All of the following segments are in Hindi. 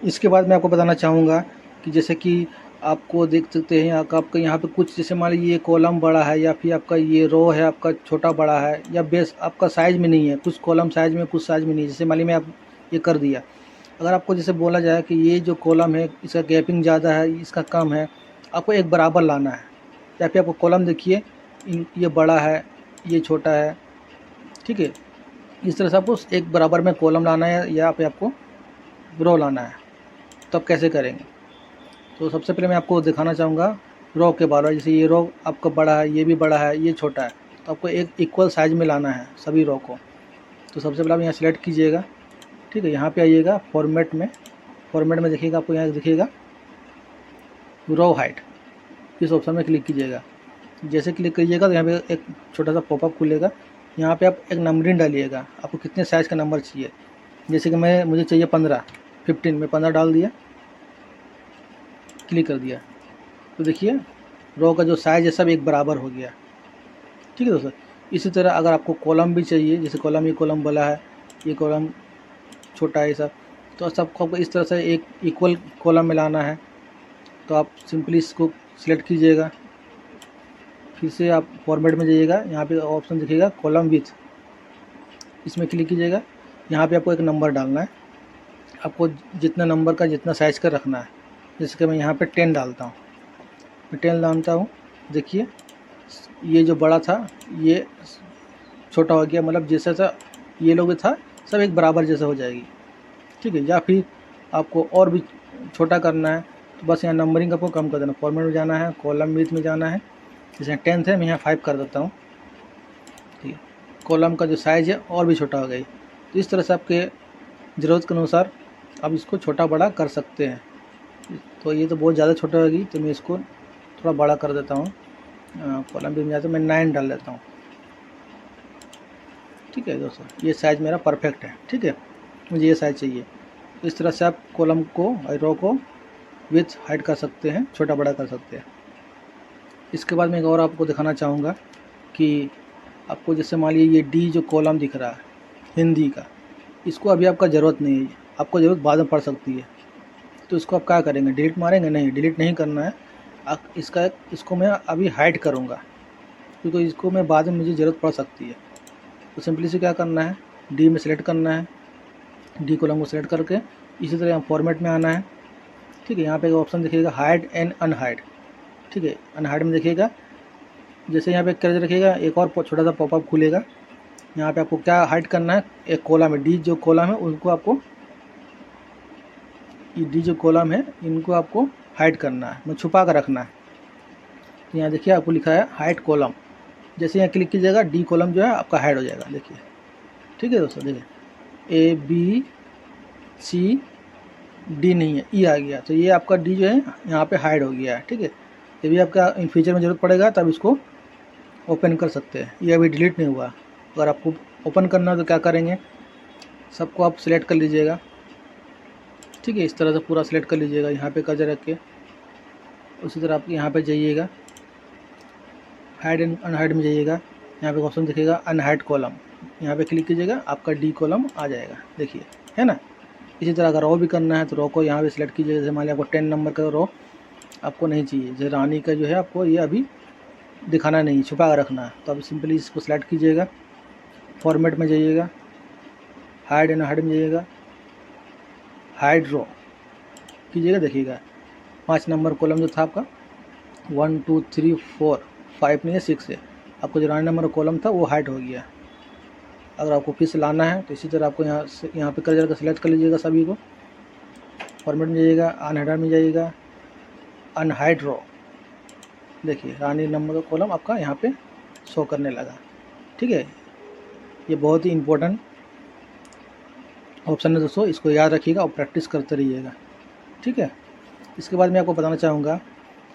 इसके बाद मैं आपको बताना चाहूँगा कि जैसे कि आपको देख सकते हैं आपका यहाँ पे कुछ, जैसे मान लीजिए ये कॉलम बड़ा है या फिर आपका ये रो है आपका छोटा बड़ा है, या बेस आपका साइज़ में नहीं है, कुछ कॉलम साइज़ में कुछ साइज़ में नहीं है। जैसे मान लीजिए मैं आप ये कर दिया, अगर आपको जैसे बोला जाए कि ये जो कॉलम है इसका गैपिंग ज़्यादा है, इसका कम है, आपको एक बराबर लाना है। या फिर आपको कॉलम देखिए, ये बड़ा है, ये छोटा है, ठीक है। इस तरह से आपको एक बराबर में कॉलम लाना है या फिर आपको रो लाना है। तो आप कैसे करेंगे? तो सबसे पहले मैं आपको दिखाना चाहूँगा रो के बारे में। जैसे ये रो आपका बड़ा है, ये भी बड़ा है, ये छोटा है, तो आपको एक इक्वल साइज़ में लाना है सभी रो को। तो सबसे पहले आप यहाँ सेलेक्ट कीजिएगा, ठीक है। यहाँ पे आइएगा फॉर्मेट में देखिएगा, आपको यहाँ दिखिएगा रो हाइट, इस ऑप्शन में क्लिक कीजिएगा। जैसे क्लिक कीजिएगा तो यहाँ पे एक छोटा सा पॉपअप खुलेगा। यहाँ पे आप एक नंबरिंग डालिएगा, आपको कितने साइज़ का नंबर चाहिए। जैसे कि मुझे चाहिए 15 में 15 डाल दिया, क्लिक कर दिया। तो देखिए रो का जो साइज़ है सब एक बराबर हो गया, ठीक है दोस्तों। इसी तरह अगर आपको कॉलम भी चाहिए, जैसे कॉलम, ये कॉलम बड़ा है, ये कॉलम छोटा है, सब तो सबको आपको इस तरह से एक इक्वल कॉलम में लाना है। तो आप सिंपली इसको सिलेक्ट कीजिएगा, फिर से आप फॉर्मेट में जाइएगा, यहाँ पे ऑप्शन दिखेगा कॉलम विथ, इसमें क्लिक कीजिएगा। यहाँ पे आपको एक नंबर डालना है, आपको जितना नंबर का जितना साइज़ का रखना है। जैसे कि मैं यहाँ पे 10 डालता हूँ, मैं 10 डालता हूँ। देखिए ये जो बड़ा था ये छोटा हो गया, मतलब जैसा ये लोग था सब एक बराबर जैसा हो जाएगी, ठीक है। या फिर आपको और भी छोटा करना है तो बस यहाँ नंबरिंग आपको कम कर देना, फॉर्मेट में जाना है, कॉलम विथ में जाना है। जैसे 10 है, मैं यहाँ 5 कर देता हूँ, ठीक है। कॉलम का जो साइज़ है और भी छोटा हो गई। तो इस तरह से आपके ज़रूरत के अनुसार आप इसको छोटा बड़ा कर सकते हैं। तो ये तो बहुत ज़्यादा छोटा होगी, तो मैं इसको थोड़ा बड़ा कर देता हूँ। कॉलम भी में जाता हूँ, मैं 9 डाल देता हूँ, ठीक है दोस्तों। ये साइज़ मेरा परफेक्ट है, ठीक है, मुझे ये साइज़ चाहिए। तो इस तरह से आप कॉलम को और रो को विथ हाइट कर सकते हैं, छोटा बड़ा कर सकते हैं। इसके बाद मैं एक और आपको दिखाना चाहूँगा कि आपको जैसे मान लीजिए ये डी जो कॉलम दिख रहा है हिंदी का, इसको अभी आपका ज़रूरत नहीं है, आपको ज़रूरत बाद में पड़ सकती है। तो इसको आप क्या करेंगे, डिलीट मारेंगे? नहीं, डिलीट नहीं करना है। आप इसको मैं अभी हाइड करूँगा, क्योंकि इसको मैं बाद में मुझे ज़रूरत पड़ सकती है। तो सिंपली से क्या करना है, डी में सेलेक्ट करना है, डी कॉलम को सेलेक्ट करके इसी तरह फॉर्मेट में आना है, ठीक है। यहाँ पे एक ऑप्शन दिखेगा हाइड एंड अनहाइड, ठीक है। अनहाइड में देखिएगा, जैसे यहाँ पे कर रखिएगा एक और छोटा सा पॉपअप खुलेगा। यहाँ पे आपको क्या हाइड करना है, एक कॉलम है, डी जो कॉलम है उनको आपको, ये डी जो कॉलम है इनको आपको हाइड करना है, मतलब छुपा कर रखना है। तो यहाँ देखिए आपको लिखा है हाइड कॉलम, जैसे यहाँ क्लिक कीजिएगा डी कॉलम जो है आपका हाइड हो जाएगा, देखिए, ठीक है दोस्तों। देखिए ए बी सी डी नहीं है, ई आ गया, तो ये आपका डी जो है यहाँ पे हाइड हो गया है, ठीक है। ये भी आपका इन फ्यूचर में ज़रूरत पड़ेगा तब इसको ओपन कर सकते हैं, ये अभी डिलीट नहीं हुआ। अगर आपको ओपन करना है तो क्या करेंगे, सबको आप सिलेक्ट कर लीजिएगा, ठीक है। इस तरह से पूरा सिलेक्ट कर लीजिएगा, यहाँ पे कर्सर रख के। उसी तरह आप यहाँ पे जाइएगा, हाइड एंड अनहाइड में जाइएगा, यहाँ पे ऑप्शन दिखेगा अनहाइड कॉलम, यहाँ पे क्लिक कीजिएगा, आपका डी कॉलम आ जाएगा, देखिए, है ना। इसी तरह अगर रो भी करना है तो रो को यहाँ पे सिलेक्ट कीजिएगा। जैसे मान लिया आपको 10 नंबर का रो आपको नहीं चाहिए, जैसे रानी का जो है आपको ये अभी दिखाना नहीं, छुपा कर रखना है, तो आप सिंपली इसको सिलेक्ट कीजिएगा, फॉर्मेट में जाइएगा, हाइड एंड हाइड में जाइएगा, हाइड रो कीजिएगा। देखिएगा 5 नंबर कॉलम जो था आपका 1 2 3 4 5 नहीं है 6 है, आपको जो रानी नंबर कॉलम था वो हाइड हो गया। अगर आपको फिर से लाना है तो इसी तरह आपको यहाँ पे कर जाकर सिलेक्ट कर लीजिएगा सभी को, फॉर्मेट में जाइएगा, अनहाइड में जाइएगा, अनहाइड रो, देखिए रानी नंबर का कॉलम आपका यहाँ पे शो करने लगा, ठीक है। ये बहुत ही इम्पोर्टेंट ऑप्शन है दोस्तों, इसको याद रखिएगा और प्रैक्टिस करते रहिएगा, ठीक है। इसके बाद मैं आपको बताना चाहूँगा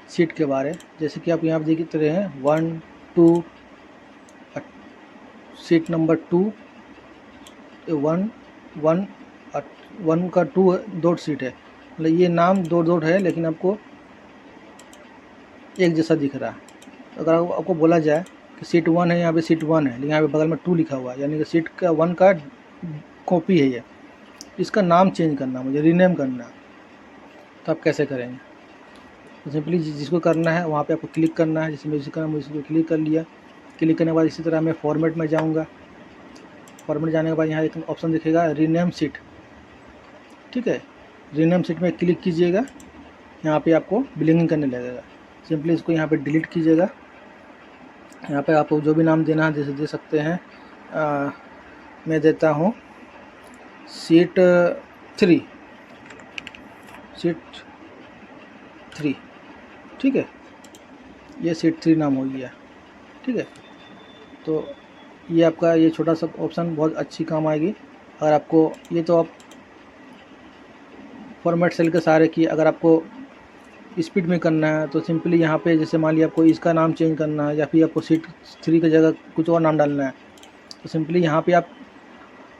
सीट के बारे, जैसे कि आप यहाँ पर देख रहे हैं 1 2 सीट नंबर 2 1 1 1 का 2 दो सीट है, मतलब ये नाम दो है लेकिन आपको एक जैसा दिख रहा है। अगर आपको बोला जाए कि सीट 1 है, यहाँ पे सीट 1 है, लेकिन यहाँ पे बगल में 2 लिखा हुआ है, यानी कि सीट का 1 का कॉपी है ये, इसका नाम चेंज करना, मुझे रीनेम करना। तो आप कैसे करेंगे। तो सिंपली जिसको करना है वहाँ पे आपको क्लिक करना है। जैसे मुझे करना, मुझे इसको क्लिक कर लिया। क्लिक करने के बाद इसी तरह मैं फॉर्मेट में जाऊँगा। फॉर्मेट जाने के बाद यहाँ एक ऑप्शन दिखेगा रीनेम शीट, ठीक है। रीनेम शीट में क्लिक कीजिएगा। यहाँ पे आपको ब्लिंकिंग करने लगेगा। सिंपली इसको यहाँ पे डिलीट कीजिएगा। यहाँ पे आपको जो भी नाम देना है जैसे दे सकते हैं। मैं देता हूँ शीट 3, ठीक है। ये शीट 3 नाम हो गया, ठीक है। तो ये आपका ये छोटा सा ऑप्शन बहुत अच्छी काम आएगी। अगर आपको ये तो आप फॉर्मेट सेल के सहारे की, अगर आपको स्पीड में करना है तो सिंपली यहाँ पे जैसे मान लिया आपको इसका नाम चेंज करना है या फिर आपको शीट 3 की जगह कुछ और नाम डालना है, तो सिंपली यहाँ पे आप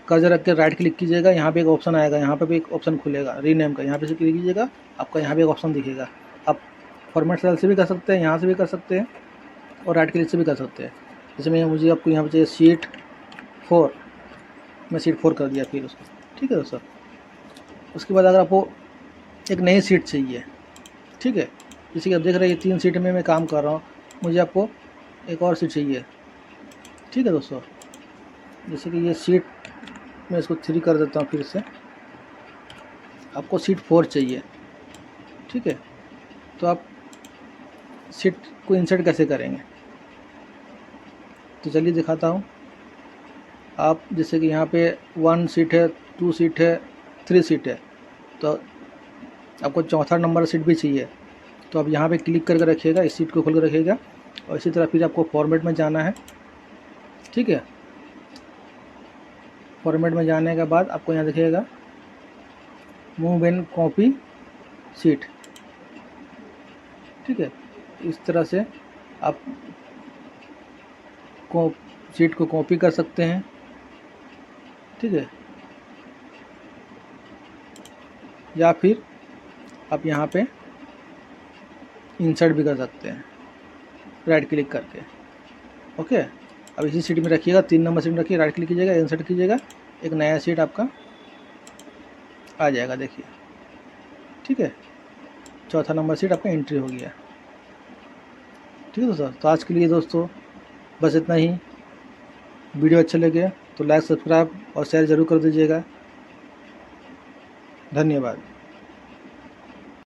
कर्सर रख के राइट क्लिक कीजिएगा। यहाँ पे एक ऑप्शन आएगा, यहाँ पे भी एक ऑप्शन खुलेगा रीनेम का। यहाँ पे से क्लिक कीजिएगा, आपका यहाँ पे एक ऑप्शन दिखेगा। आप फॉर्मेट सेल से भी कर सकते हैं, यहाँ से भी कर सकते हैं और राइट क्लिक से भी कर सकते हैं। जैसे मैं मुझे आपको यहाँ पे चाहिए शीट 4, मैं शीट 4 कर दिया फिर उसको, ठीक है दोस्तों। उसके बाद अगर आपको एक नई शीट चाहिए, ठीक है, जैसे कि आप देख रहे हैं ये 3 शीट में मैं काम कर रहा हूँ, मुझे आपको एक और शीट चाहिए, ठीक है दोस्तों। जैसे कि ये शीट मैं इसको 3 कर देता हूँ फिर से। आपको शीट 4 चाहिए, ठीक है। तो आप शीट को इंसर्ट कैसे करेंगे, तो चलिए दिखाता हूँ। आप जैसे कि यहाँ पे 1 शीट है, 2 शीट है, 3 शीट है, तो आपको चौथा नंबर शीट भी चाहिए। तो आप यहाँ पे क्लिक करके रखिएगा, इस शीट को खोल कर रखिएगा और इसी तरह फिर आपको फॉर्मेट में जाना है, ठीक है। फॉर्मेट में जाने के बाद आपको यहाँ दिखेगा मूव एंड कॉपी शीट, ठीक है। इस तरह से आप शीट को कॉपी कर सकते हैं, ठीक है। या फिर आप यहाँ पे इंसर्ट भी कर सकते हैं राइट क्लिक करके, ओके। अब इसी शीट में रखिएगा, 3 नंबर शीट में रखिए, राइट क्लिक कीजिएगा, इंसर्ट कीजिएगा, एक नया शीट आपका आ जाएगा, देखिए, ठीक है। चौथा नंबर शीट आपका एंट्री हो गया, ठीक है दोस्तों। तो आज के लिए दोस्तों बस इतना ही। वीडियो अच्छा लगे तो लाइक, सब्सक्राइब और शेयर ज़रूर कर दीजिएगा। धन्यवाद।